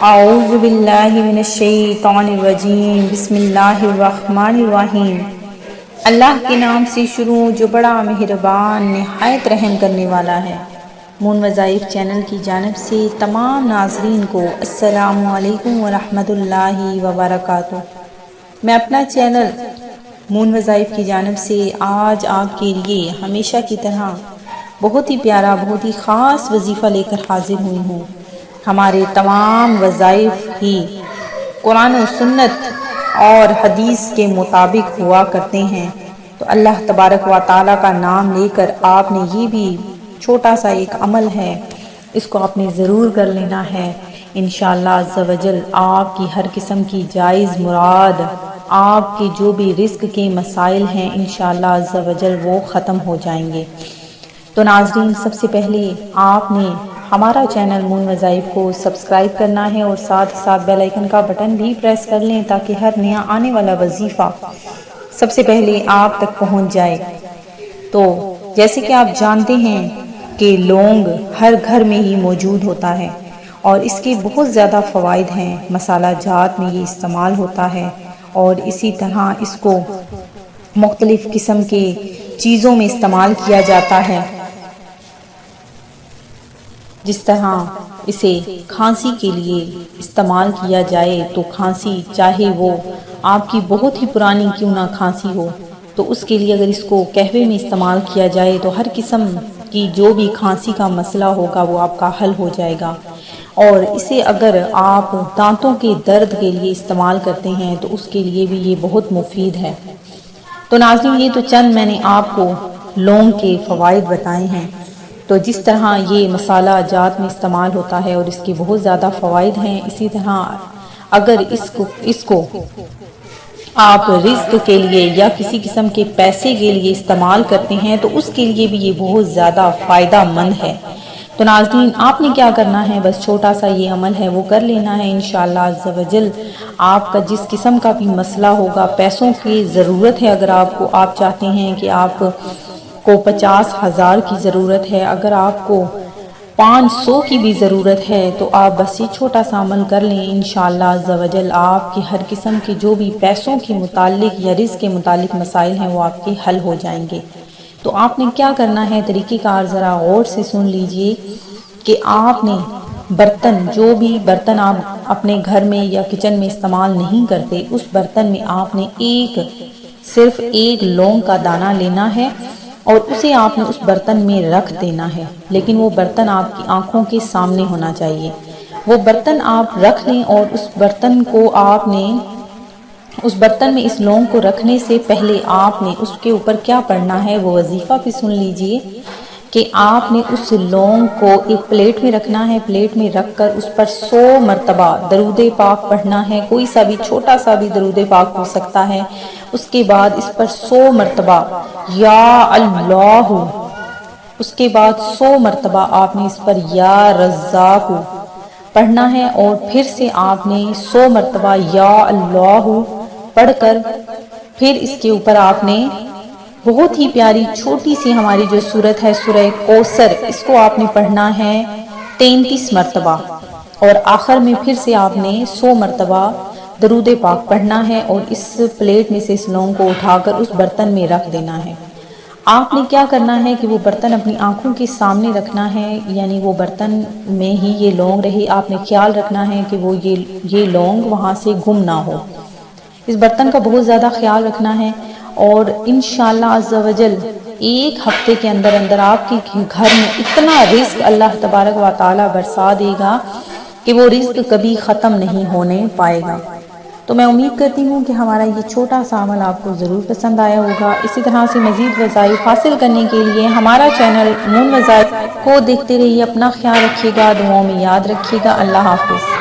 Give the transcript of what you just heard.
اعوذ باللہ من الشیطان الرجیم، بسم اللہ الرحمن الرحیم۔ اللہ کے نام سے شروع جو بڑا مہربان نہایت رحم کرنے والا ہے۔ مون وظائف چینل کی جانب سے تمام ناظرین کو السلام علیکم ورحمۃ اللہ وبرکاتہ۔ میں اپنا چینل مون وظائف کی جانب سے آج آپ کے لیے ہمیشہ کی طرح بہت ہی پیارا، بہت ہی خاص وظیفہ لے کر حاضر ہوئی ہوں۔ ہمارے تمام وظائف ہی قرآن و سنت اور حدیث کے مطابق ہوا کرتے ہیں، تو اللہ تبارک و تعالیٰ کا نام لے کر آپ نے یہ بھی چھوٹا سا ایک عمل ہے، اس کو آپ نے ضرور کر لینا ہے۔ انشاءاللہ عز و جل آپ کی ہر قسم کی جائز مراد، آپ کے جو بھی رزق کے مسائل ہیں انشاءاللہ عز و جل وہ ختم ہو جائیں گے۔ تو ناظرین، سب سے پہلے آپ نے ہمارا چینل مون وظائف کو سبسکرائب کرنا ہے اور ساتھ ساتھ بیل آئیکن کا بٹن بھی پریس کر لیں تاکہ ہر نیا آنے والا وظیفہ سب سے پہلے آپ تک پہنچ جائے۔ تو جیسے کہ آپ جانتے ہیں کہ لونگ ہر گھر میں ہی موجود ہوتا ہے اور اس کے بہت زیادہ فوائد ہیں، مسالہ جات میں یہ استعمال ہوتا ہے اور اسی طرح اس کو مختلف قسم کے چیزوں میں استعمال کیا جاتا ہے، جس طرح اسے کھانسی کے لیے استعمال کیا جائے تو کھانسی چاہے وہ آپ کی بہت ہی پرانی کیوں نہ کھانسی ہو، تو اس کے لیے اگر اس کو قہوے میں استعمال کیا جائے تو ہر قسم کی جو بھی کھانسی کا مسئلہ ہوگا وہ آپ کا حل ہو جائے گا۔ اور اسے اگر آپ دانتوں کے درد کے لیے استعمال کرتے ہیں تو اس کے لیے بھی یہ بہت مفید ہے۔ تو ناظرین، یہ تو چند میں نے آپ کو لونگ کے فوائد بتائے ہیں۔ تو جس طرح یہ مسالہ جات میں استعمال ہوتا ہے اور اس کے بہت زیادہ فوائد ہیں، اسی طرح اگر اس کو آپ رزق کے لیے یا کسی قسم کے پیسے کے لیے استعمال کرتے ہیں تو اس کے لیے بھی یہ بہت زیادہ فائدہ مند ہے۔ تو ناظرین، آپ نے کیا کرنا ہے، بس چھوٹا سا یہ عمل ہے وہ کر لینا ہے۔ انشاءاللہ عز و جل آپ کا جس قسم کا بھی مسئلہ ہوگا، پیسوں کی ضرورت ہے، اگر آپ چاہتے ہیں کہ آپ کو 50,000 کی ضرورت ہے، اگر آپ کو 500 کی بھی ضرورت ہے، تو آپ بس یہ چھوٹا سا عمل کر لیں۔ انشاءاللہ عز و جل آپ کی ہر قسم کی جو بھی پیسوں کے متعلق یا رزق کے متعلق مسائل ہیں وہ آپ کے حل ہو جائیں گے۔ تو آپ نے کیا کرنا ہے، طریقہ کار ذرا غور سے سن لیجئے کہ آپ نے برتن، جو بھی برتن آپ اپنے گھر میں یا کچن میں استعمال نہیں کرتے، اس برتن میں آپ نے صرف ایک لونگ کا دانہ لینا ہے اور اسے آپ نے اس برتن میں رکھ دینا ہے، لیکن وہ برتن آپ کی آنکھوں کے سامنے ہونا چاہیے۔ وہ برتن آپ رکھ لیں اور اس برتن میں اس لونگ کو رکھنے سے پہلے آپ نے اس کے اوپر کیا پڑھنا ہے، وہ وظیفہ بھی سن لیجئے کہ آپ نے اس لونگ کو ایک پلیٹ میں رکھنا ہے، پلیٹ میں رکھ کر اس پر 100 مرتبہ درود پاک پڑھنا ہے، کوئی سا بھی چھوٹا سا بھی درود پاک ہو سکتا ہے۔ اس کے بعد اس پر 100 مرتبہ یا اللہ، اس کے بعد 100 مرتبہ آپ نے اس پر یا رزاق پڑھنا ہے اور پھر سے آپ نے 100 مرتبہ یا اللہ پڑھ کر پھر اس کے اوپر آپ نے بہت ہی پیاری چھوٹی سی ہماری جو سورت ہے سورہ کوثر، اس کو آپ نے پڑھنا ہے 33 مرتبہ اور آخر میں پھر سے آپ نے 100 مرتبہ درود پاک پڑھنا ہے اور اس پلیٹ میں سے اس لونگ کو اٹھا کر اس برتن میں رکھ دینا ہے۔ آپ نے کیا کرنا ہے کہ وہ برتن اپنی آنکھوں کے سامنے رکھنا ہے، یعنی وہ برتن میں ہی یہ لونگ رہے۔ آپ نے خیال رکھنا ہے کہ وہ یہ لونگ وہاں سے گم نہ ہو، اس برتن کا بہت زیادہ خیال رکھنا ہے۔ اور انشاءاللہ عز و جل 1 ہفتے کے اندر آپ کے گھر میں اتنا رزق اللہ تبارک و تعالی برسا دے گا کہ وہ رزق کبھی ختم نہیں ہونے پائے گا۔ تو میں امید کرتی ہوں کہ ہمارا یہ چھوٹا سا عمل آپ کو ضرور پسند آیا ہوگا۔ اسی طرح سے مزید وظائف حاصل کرنے کے لیے ہمارا چینل مون وظائف کو دیکھتے رہیے۔ اپنا خیال رکھیے گا، دعاؤں میں یاد رکھیے گا۔ اللہ حافظ۔